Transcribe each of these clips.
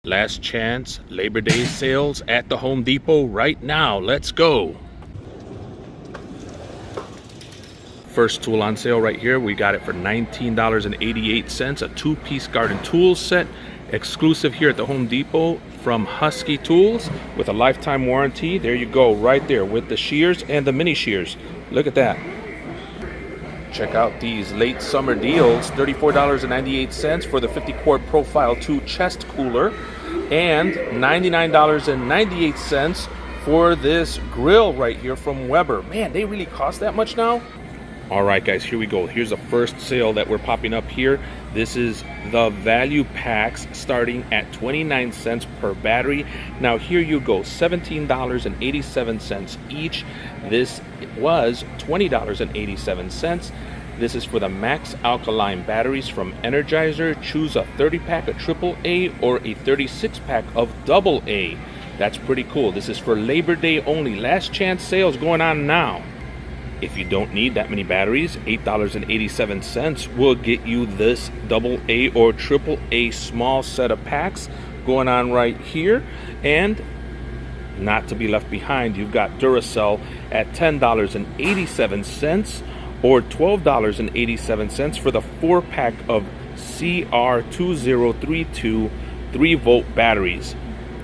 Last chance Labor Day sales at the Home Depot right now. Let's go. First tool on sale right here. We got it for $19.88. A two-piece garden tools set, exclusive here at the Home Depot from Husky Tools with a lifetime warranty. There you go, right there with the shears and the mini shears. Look at that. Check out these late summer deals. $34.98 for the 50-quart Profile 2 chest cooler and $99.98 for this grill right here from Weber. Man, they really cost that much now? All right, guys, here we go. Here's the first sale that we're popping up here. This is the value packs starting at 29 cents per battery. Now, here you go, $17.87 each. This was $20.87. This is for the max alkaline batteries from Energizer. Choose a 30-pack of AAA or a 36-pack of AA. That's pretty cool. This is for Labor Day only. Last chance sales going on now. If you don't need that many batteries, $8.87 will get you this AA or AAA small set of packs going on right here. And not to be left behind, you've got Duracell at $10.87 or $12.87 for the 4-pack of CR2032 3-volt batteries.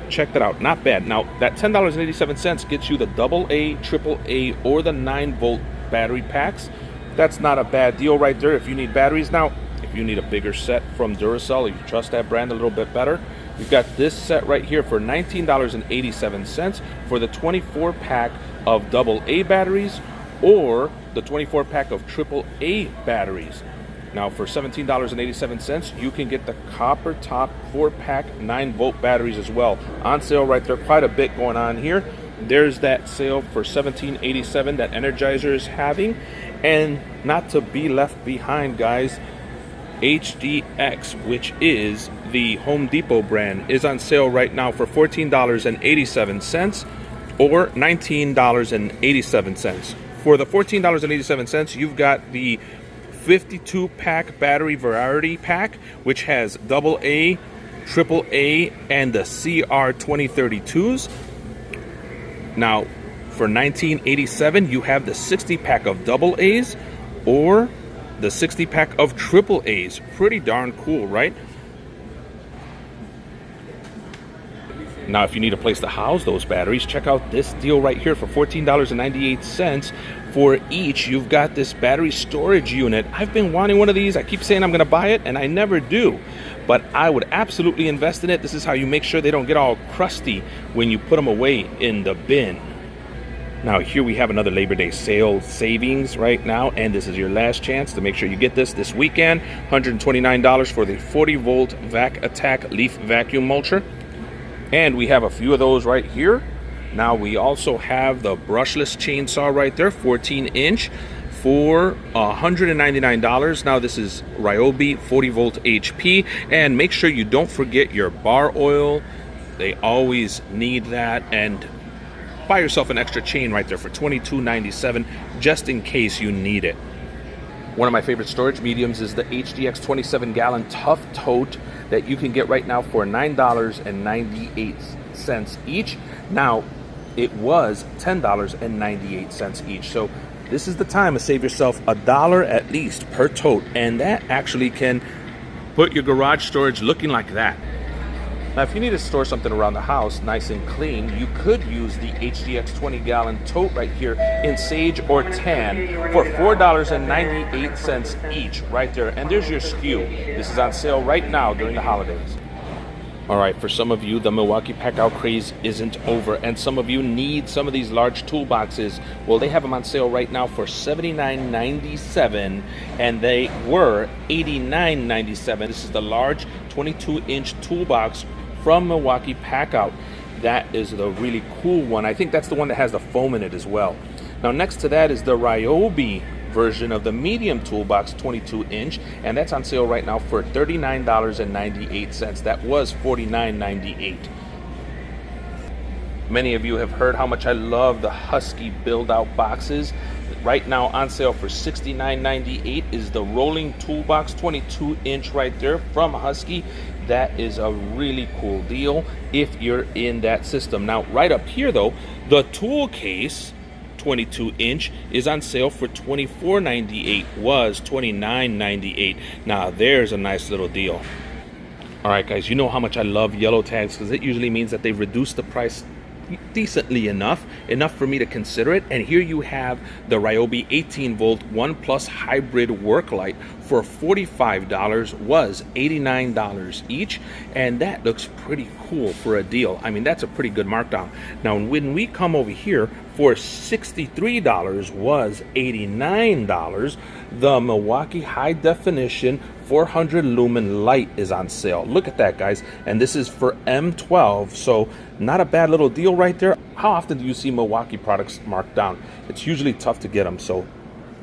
Check that out, not bad. Now that $10.87 gets you the AA, AAA, or the 9-volt battery packs. That's not a bad deal right there if you need batteries. Now, if you need a bigger set from Duracell, or you trust that brand a little bit better, you've got this set right here for $19.87 for the 24-pack of AA batteries or the 24-pack of AAA batteries. Now for $17.87, you can get the copper top 4-pack 9-volt batteries as well. On sale right there, quite a bit going on here. There's that sale for $17.87 that Energizer is having. And not to be left behind, guys, HDX, which is the Home Depot brand, is on sale right now for $14.87 or $19.87. For the $14.87, you've got the 52-pack battery variety pack, which has AA, AAA, and the CR2032s. Now, for $19.87, you have the 60-pack of AA's or the 60-pack of AAA's. Pretty darn cool, right? Now, if you need a place to house those batteries, check out this deal right here for $14.98 for each. You've got this battery storage unit. I've been wanting one of these. I keep saying I'm going to buy it, and I never do. But I would absolutely invest in it. This is how you make sure they don't get all crusty when you put them away in the bin. Now, here we have another Labor Day sale savings right now, and this is your last chance to make sure you get this weekend. $129 for the 40-volt Vac Attack Leaf Vacuum Mulcher. And we have a few of those right here. Now we also have the brushless chainsaw right there, 14-inch for $199. Now this is Ryobi 40-volt HP. And make sure you don't forget your bar oil. They always need that. And buy yourself an extra chain right there for $22.97 just in case you need it. One of my favorite storage mediums is the HDX 27-gallon Tough Tote that you can get right now for $9.98 each. Now, it was $10.98 each. So this is the time to save yourself $1 at least per tote. And that actually can put your garage storage looking like that. Now, if you need to store something around the house nice and clean, you could use the HDX 20-gallon tote right here in sage or tan for $4.98 each right there. And there's your SKU. This is on sale right now during the holidays. All right, for some of you, the Milwaukee Pack-Out craze isn't over, and some of you need some of these large toolboxes. Well, they have them on sale right now for $79.97, and they were $89.97. This is the large 22-inch toolbox from Milwaukee Pack-Out. That is the really cool one. I think that's the one that has the foam in it as well. Now, next to that is the Ryobi version of the medium toolbox 22-inch, and that's on sale right now for $39.98. That was $49.98. Many of you have heard how much I love the Husky build-out boxes. Right now on sale for $69.98 is the rolling toolbox 22-inch right there from Husky. That is a really cool deal if you're in that system. Now, right up here though, the tool case 22-inch is on sale for $24.98, was $29.98. Now there's a nice little deal. All right, guys, you know how much I love yellow tags, because it usually means that they've reduced the price decently enough for me to consider it. And here you have the Ryobi 18-volt 1 Plus hybrid work light for $45, was $89 each, and that looks pretty cool for a deal. I mean, that's a pretty good markdown. Now, when we come over here for $63, was $89, the Milwaukee high definition 400 lumen light is on sale. Look at that, guys, and this is for M12, so not a bad little deal right there. How often do you see Milwaukee products marked down? It's usually tough to get them, so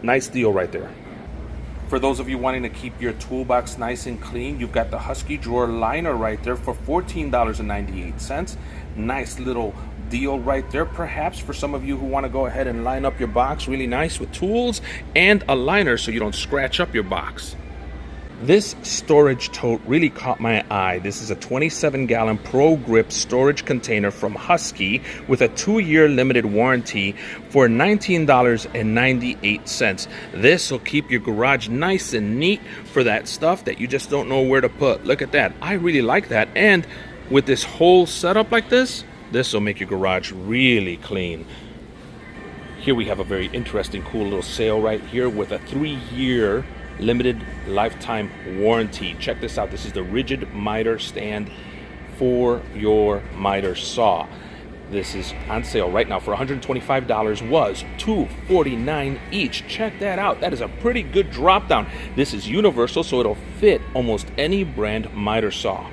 nice deal right there. For those of you wanting to keep your toolbox nice and clean, you've got the Husky drawer liner right there for $14.98. Nice little deal right there, perhaps for some of you who want to go ahead and line up your box really nice with tools and a liner so you don't scratch up your box. This storage tote really caught my eye. This is a 27-gallon Pro Grip storage container from Husky with a 2-year limited warranty for $19.98. This will keep your garage nice and neat for that stuff that you just don't know where to put. Look at that. I really like that. And with this whole setup like this will make your garage really clean. Here we have a very interesting, cool little sale right here with a 3-year limited lifetime warranty. Check this out. This is the rigid miter stand for your miter saw. This is on sale right now for $125, was $249 each. Check that out. That is a pretty good drop down. This is universal, so it'll fit almost any brand miter saw.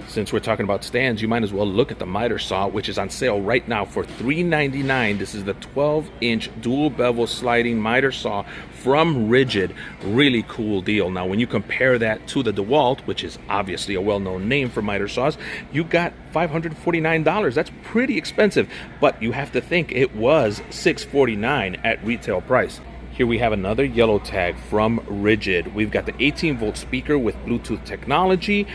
Since we're talking about stands, you might as well look at the miter saw, which is on sale right now for $399. This is the 12-inch dual bevel sliding miter saw from Rigid. Really cool deal. Now, when you compare that to the DeWalt, which is obviously a well-known name for miter saws, you got $549. That's pretty expensive, but you have to think it was $649 at retail price. Here we have another yellow tag from Rigid. We've got the 18-volt speaker with Bluetooth technology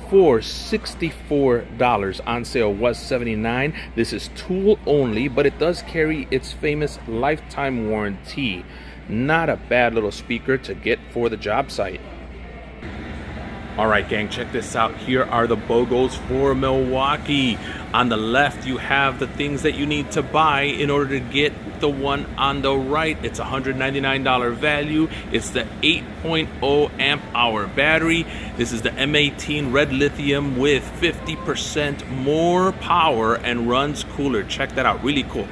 for $64. On sale was $79. This is tool only, but it does carry its famous lifetime warranty. Not a bad little speaker to get for the job site. All right, gang, check this out. Here are the BOGOs for Milwaukee. On the left, you have the things that you need to buy in order to get the one on the right. It's $199 value. It's the 8.0 amp hour battery. This is the M18 red lithium with 50% more power and runs cooler. Check that out, really cool.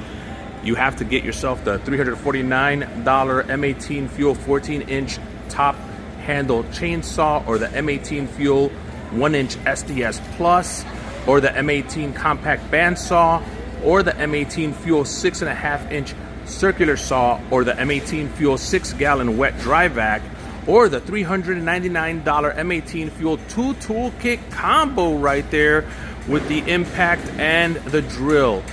You have to get yourself the $349 M18 Fuel 14-inch top handle chainsaw, or the M18 Fuel 1-inch SDS Plus, or the M18 compact bandsaw, or the M18 Fuel 6.5-inch circular saw, or the M18 Fuel 6-gallon wet dry vac, or the $399 M18 Fuel 2 toolkit combo right there with the impact and the drill.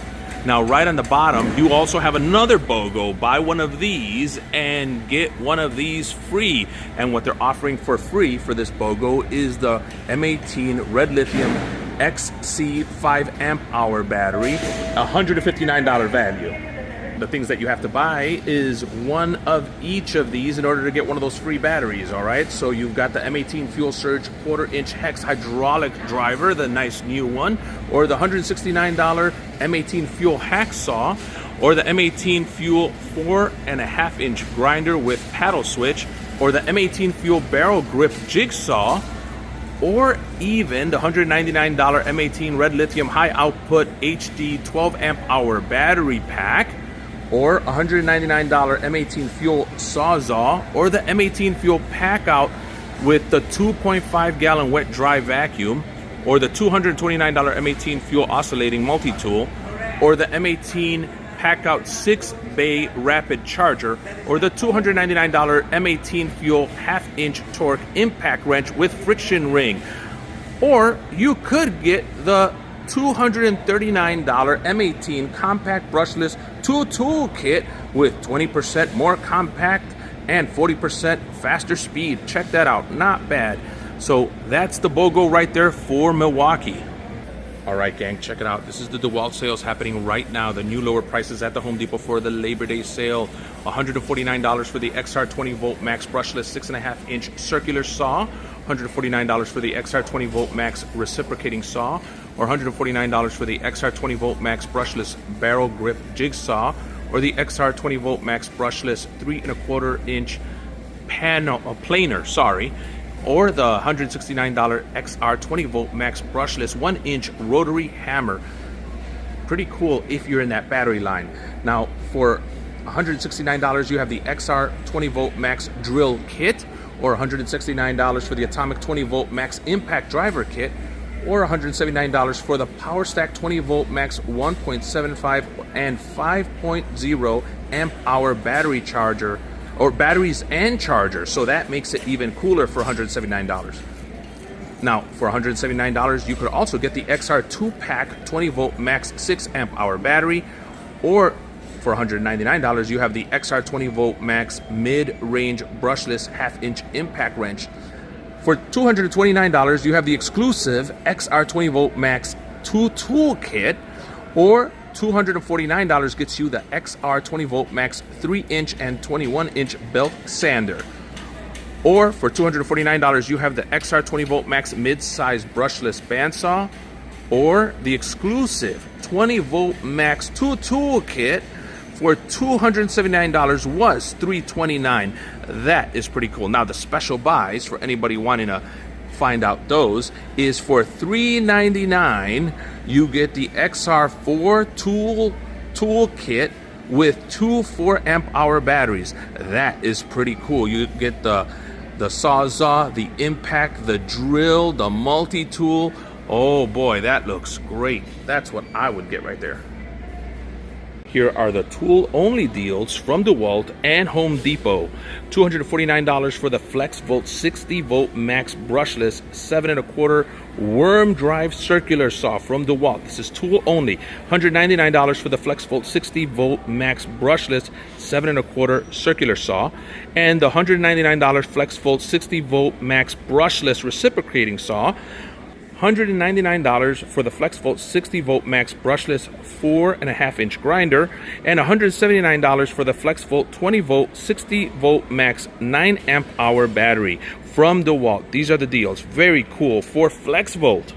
Now, right on the bottom, you also have another BOGO. Buy one of these and get one of these free. And what they're offering for free for this BOGO is the M18 Red Lithium XC 5 amp hour battery, $159 value. The things that you have to buy is one of each of these in order to get one of those free batteries, all right? So you've got the M18 Fuel Surge 1/4-inch hex hydraulic driver, the nice new one, or the $169 M18 Fuel hacksaw, or the M18 Fuel 4.5-inch grinder with paddle switch, or the M18 Fuel barrel grip jigsaw, or even the $199 M18 Red Lithium high output HD 12 amp hour battery pack, or $199 M18 Fuel Sawzall, or the M18 Fuel Pack Out with the 2.5 gallon wet dry vacuum, or the $229 M18 Fuel Oscillating Multi-Tool, or the M18 Pack Out 6-bay Rapid Charger, or the $299 M18 Fuel half-inch Torque Impact Wrench with friction ring. Or you could get the $239 M18 Compact Brushless 2-tool kit with 20% more compact and 40% faster speed. Check that out, not bad. So that's the BOGO right there for Milwaukee. All right, gang, check it out. This is the DeWalt sales happening right now. The new lower prices at the Home Depot for the Labor Day sale. $149 for the XR 20 volt max brushless 6.5 inch circular saw. $149 for the XR 20 volt max reciprocating saw. Or $149 for the XR 20 volt max brushless barrel grip jigsaw. Or the XR 20 volt max brushless 3.25 inch planer, or the $169 XR 20 volt max brushless 1 inch rotary hammer. Pretty cool if you're in that battery line. Now for $169 you have the XR 20 volt max drill kit, or $169 for the Atomic 20 volt max impact driver kit, or $179 for the Power Stack 20 volt max 1.75 and 5.0 amp hour battery charger, or batteries and chargers, so that makes it even cooler for $179. Now, for $179, you could also get the XR 2-pack 20 volt max 6 amp hour battery, or for $199, you have the XR 20 volt max mid-range brushless half-inch impact wrench. For $229, you have the exclusive XR 20 volt max 2 tool kit, or $249 gets you the XR 20 volt max 3 inch and 21 inch belt sander. Or for $249 you have the XR 20 volt max mid-size brushless bandsaw, or the exclusive 20 volt max 2 tool kit for $279 was $329. That is pretty cool. Now the special buys for anybody wanting to find out those is for $399. You get the XR 4 tool kit with 2 4 amp hour batteries. That is pretty cool. You get the Sawzall, the impact, the drill, the multi-tool. Oh boy, that looks great. That's what I would get right there. Here are the tool-only deals from DeWalt and Home Depot. $249 for the FlexVolt 60-volt max brushless 7.25 worm drive circular saw from DeWalt. This is tool only. $199 for the FlexVolt 60-volt max brushless 7.25 circular saw, and the $199 FlexVolt 60-volt max brushless reciprocating saw. $199 for the FlexVolt 60-volt max brushless 4.5 inch grinder, and $179 for the FlexVolt 20-volt 60-volt max 9 amp hour battery from DeWalt. These are the deals. Very cool for FlexVolt.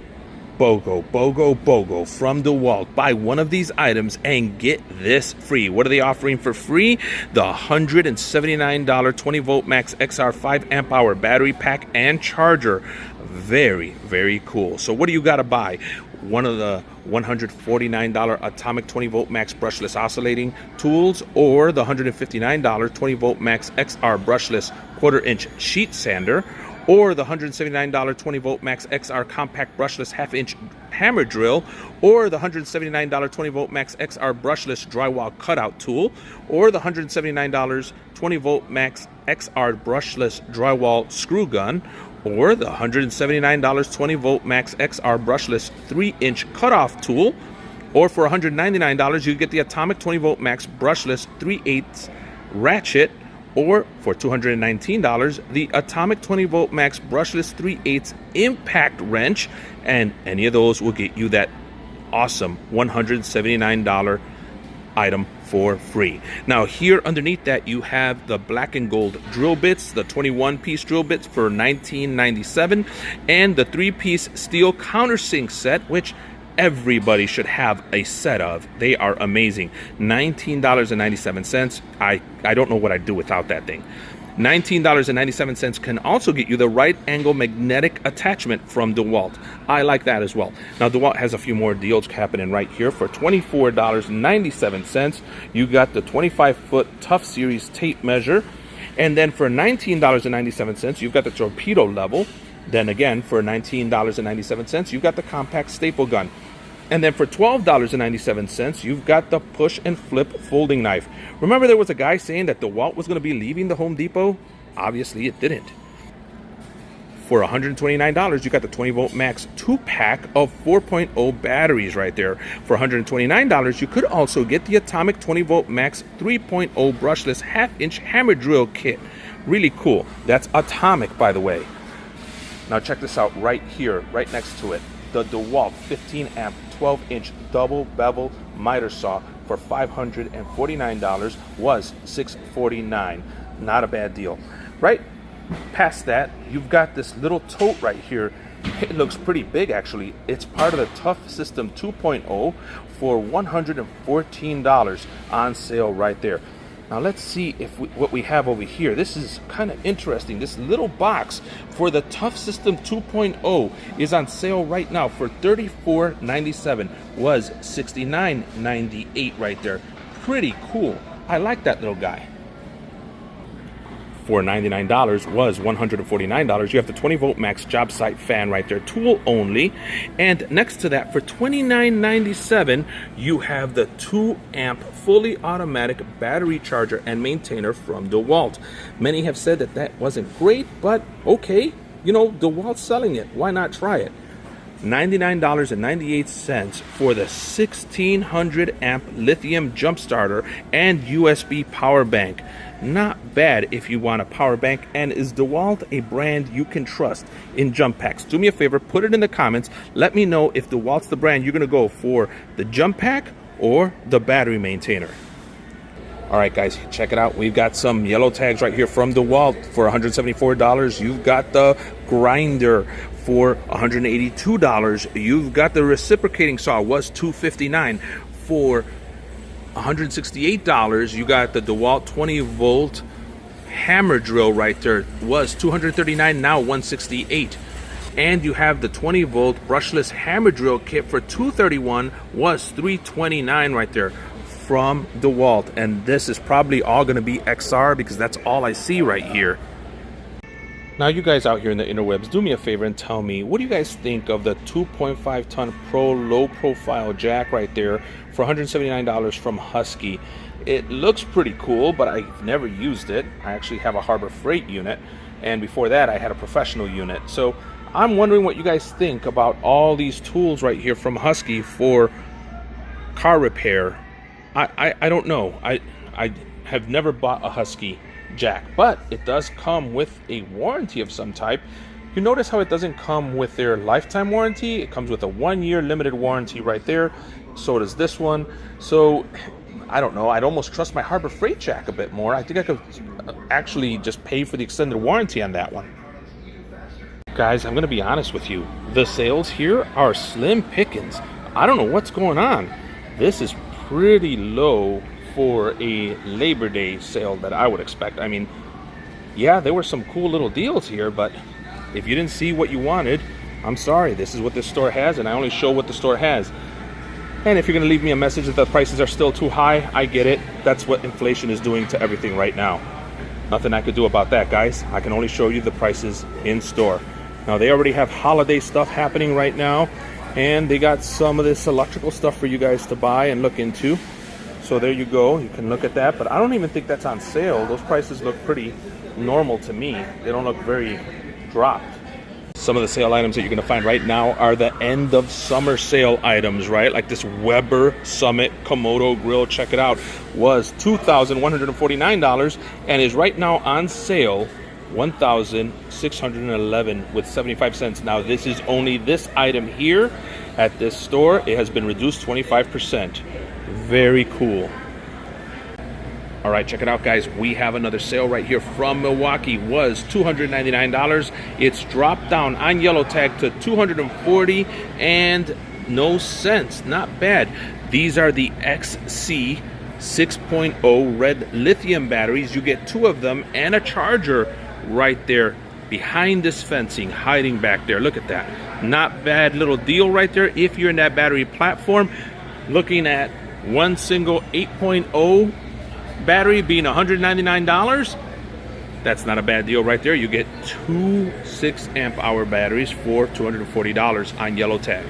BOGO, BOGO, BOGO from DeWalt. Buy one of these items and get this free. What are they offering for free? The $179 20 volt max XR 5 amp hour battery pack and charger. Very, very cool. So what do you got to buy? One of the $149 Atomic 20 volt max brushless oscillating tools, or the $159 20 volt max XR brushless 1/4 inch sheet sander, or the $179 20 volt max XR compact brushless 1/2 inch hammer drill, or the $179 20 volt max XR brushless drywall cutout tool, or the $179 20 volt max XR brushless drywall screw gun, or the $179 20 volt max XR brushless 3 inch cutoff tool, or for $199 you get the Atomic 20 volt max brushless 3/8 ratchet, or for $219 the Atomic 20 volt max brushless 3/8 impact wrench, and any of those will get you that awesome $179 item for free. Now here underneath that you have the black and gold drill bits, the 21-piece drill bits for $19.97, and the 3-piece steel countersink set, which everybody should have a set of. They are amazing. $19.97. I don't know what I'd do without that thing. $19.97 can also get you the right angle magnetic attachment from DeWalt. I like that as well. Now DeWalt has a few more deals happening right here. For $24.97 you got the 25-foot Tough Series tape measure, and then for $19.97 you've got the torpedo level. Then again for $19.97 you've got the compact staple gun. And then for $12.97, you've got the push and flip folding knife. Remember there was a guy saying that DeWalt was going to be leaving the Home Depot? Obviously it didn't. For $129, you got the 20 volt max 2-pack of 4.0 batteries right there. For $129, you could also get the Atomic 20 volt max 3.0 brushless 1/2 inch hammer drill kit. Really cool. That's Atomic, by the way. Now check this out right here, right next to it. The DeWalt 15 amp 12-inch double bevel miter saw for $549 was $649. Not a bad deal. Right past that, you've got this little tote right here. It looks pretty big actually. It's part of the Tough System 2.0 for $114 on sale right there. Now let's see if what we have over here. This is kind of interesting. This little box for the Tough System 2.0 is on sale right now for $34.97. Was $69.98 right there. Pretty cool. I like that little guy. For $99 was $149. You have the 20 volt max job site fan right there, tool only. And next to that, for $29.97, you have the 2 amp fully automatic battery charger and maintainer from DeWalt. Many have said that that wasn't great, but okay, you know, DeWalt's selling it. Why not try it? $99.98 for the 1600 amp lithium jump starter and USB power bank. Not bad if you want a power bank. And is DeWalt a brand you can trust in jump packs? Do me a favor, put it in the comments. Let me know if DeWalt's the brand you're going to go for, the jump pack or the battery maintainer. All right, guys, check it out. We've got some yellow tags right here from DeWalt for $174. You've got the grinder for $182. You've got the reciprocating saw, was $259 for $168. You got the DeWalt 20 volt hammer drill right there, was $239, now $168. And you have the 20 volt brushless hammer drill kit for $231, was $329 right there from DeWalt. And this is probably all going to be XR because that's all I see right here. Now you guys out here in the interwebs, do me a favor and tell me, what do you guys think of the 2.5 ton Pro low profile jack right there for $179 from Husky? It looks pretty cool, but I've never used it. I actually have a Harbor Freight unit, and before that I had a professional unit. So I'm wondering what you guys think about all these tools right here from Husky for car repair. I don't know. I have never bought a Husky jack, but it does come with a warranty of some type. You notice how it doesn't come with their lifetime warranty. It comes with a 1-year limited warranty right there. So does this one. So I don't know, I'd almost trust my Harbor Freight jack a bit more. I think I could actually just pay for the extended warranty on that one. Guys, I'm gonna be honest with you, the sales here are slim pickings. I don't know what's going on. This is pretty low for a Labor Day sale that I would expect. I mean, yeah, there were some cool little deals here, but if you didn't see what you wanted, I'm sorry. This is what this store has, and I only show what the store has. And if you're gonna leave me a message that the prices are still too high, I get it. That's what inflation is doing to everything right now. Nothing I could do about that, guys. I can only show you the prices in store. Now, they already have holiday stuff happening right now, and they got some of this electrical stuff for you guys to buy and look into. So there you go, you can look at that, but I don't even think that's on sale. Those prices look pretty normal to me. They don't look very dropped. Some of the sale items that you're gonna find right now are the end of summer sale items, right? Like this Weber Summit Komodo grill, check it out, was $2,149 and is right now on sale $1,611 with 75 cents. Now this is only this item here at this store. It has been reduced 25%. Very cool. All right, check it out, guys. We have another sale right here from Milwaukee. Was $299. It's dropped down on yellow tag to $240 and no cents. Not bad. These are the XC 6.0 red lithium batteries. You get 2 of them and a charger right there behind this fencing, hiding back there. Look at that. Not bad little deal right there if you're in that battery platform. Looking at one single 8.0 battery being $199. That's not a bad deal right there. You get 2 6 amp hour batteries for $240 on yellow tag.